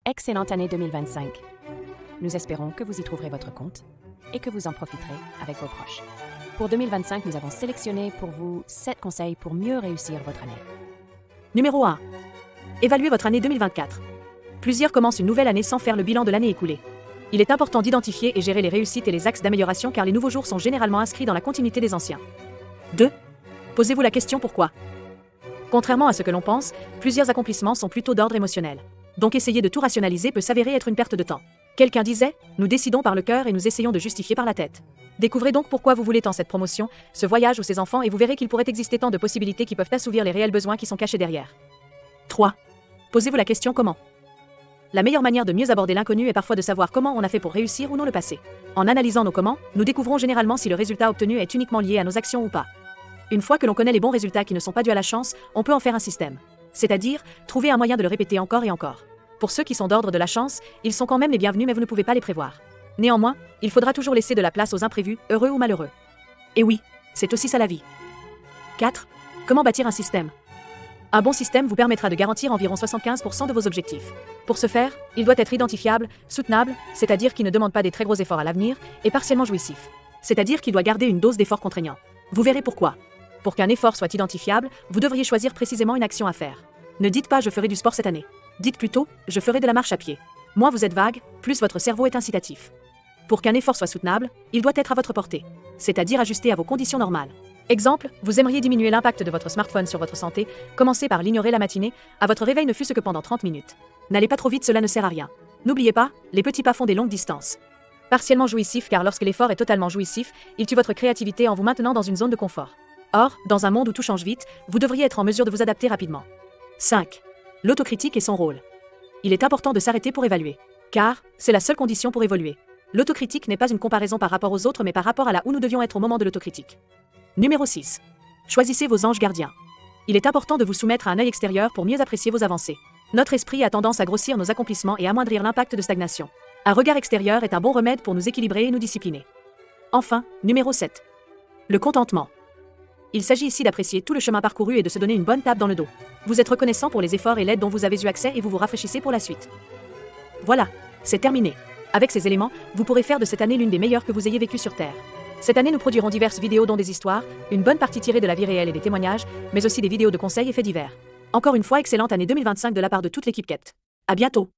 Excellente année 2025. Nous espérons que vous y trouverez votre compte et que vous en profiterez avec vos proches. Pour 2025, nous avons sélectionné pour vous 7 conseils pour mieux réussir votre année. Numéro 1. Évaluez votre année 2024. Plusieurs commencent une nouvelle année sans faire le bilan de l'année écoulée. Il est important d'identifier et gérer les réussites et les axes d'amélioration car les nouveaux jours sont généralement inscrits dans la continuité des anciens. 2. Posez-vous la question pourquoi. Contrairement à ce que l'on pense, plusieurs accomplissements sont plutôt d'ordre émotionnel. Donc essayer de tout rationaliser peut s'avérer être une perte de temps. Quelqu'un disait « Nous décidons par le cœur et nous essayons de justifier par la tête ». Découvrez donc pourquoi vous voulez tant cette promotion, ce voyage ou ces enfants et vous verrez qu'il pourrait exister tant de possibilités qui peuvent assouvir les réels besoins qui sont cachés derrière. 3. Posez-vous la question comment. La meilleure manière de mieux aborder l'inconnu est parfois de savoir comment on a fait pour réussir ou non le passé. En analysant nos comment, nous découvrons généralement si le résultat obtenu est uniquement lié à nos actions ou pas. Une fois que l'on connaît les bons résultats qui ne sont pas dus à la chance, on peut en faire un système. C'est-à-dire, trouver un moyen de le répéter encore et encore. Pour ceux qui sont d'ordre de la chance, ils sont quand même les bienvenus mais vous ne pouvez pas les prévoir. Néanmoins, il faudra toujours laisser de la place aux imprévus, heureux ou malheureux. Et oui, c'est aussi ça la vie. 4. Comment bâtir un système ? Un bon système vous permettra de garantir environ 75% de vos objectifs. Pour ce faire, il doit être identifiable, soutenable, c'est-à-dire qu'il ne demande pas des très gros efforts à l'avenir, et partiellement jouissif. C'est-à-dire qu'il doit garder une dose d'effort contraignant. Vous verrez pourquoi. Pour qu'un effort soit identifiable, vous devriez choisir précisément une action à faire. Ne dites pas « je ferai du sport cette année ». Dites plutôt « je ferai de la marche à pied ». Moins vous êtes vague, plus votre cerveau est incitatif. Pour qu'un effort soit soutenable, il doit être à votre portée, c'est-à-dire ajusté à vos conditions normales. Exemple, vous aimeriez diminuer l'impact de votre smartphone sur votre santé, commencez par l'ignorer la matinée, à votre réveil ne fût-ce que pendant 30 minutes. N'allez pas trop vite, cela ne sert à rien. N'oubliez pas, les petits pas font des longues distances. Partiellement jouissif car lorsque l'effort est totalement jouissif, il tue votre créativité en vous maintenant dans une zone de confort. Or, dans un monde où tout change vite, vous devriez être en mesure de vous adapter rapidement. 5. L'autocritique et son rôle. Il est important de s'arrêter pour évaluer. Car, c'est la seule condition pour évoluer. L'autocritique n'est pas une comparaison par rapport aux autres mais par rapport à là où nous devions être au moment de l'autocritique. Numéro 6. Choisissez vos anges gardiens. Il est important de vous soumettre à un œil extérieur pour mieux apprécier vos avancées. Notre esprit a tendance à grossir nos accomplissements et amoindrir l'impact de stagnation. Un regard extérieur est un bon remède pour nous équilibrer et nous discipliner. Enfin, numéro 7. Le contentement. Il s'agit ici d'apprécier tout le chemin parcouru et de se donner une bonne tape dans le dos. Vous êtes reconnaissant pour les efforts et l'aide dont vous avez eu accès et vous vous rafraîchissez pour la suite. Voilà, c'est terminé. Avec ces éléments, vous pourrez faire de cette année l'une des meilleures que vous ayez vécues sur Terre. Cette année, nous produirons diverses vidéos dont des histoires, une bonne partie tirée de la vie réelle et des témoignages, mais aussi des vidéos de conseils et faits divers. Encore une fois, excellente année 2025 de la part de toute l'équipe Kept. À bientôt.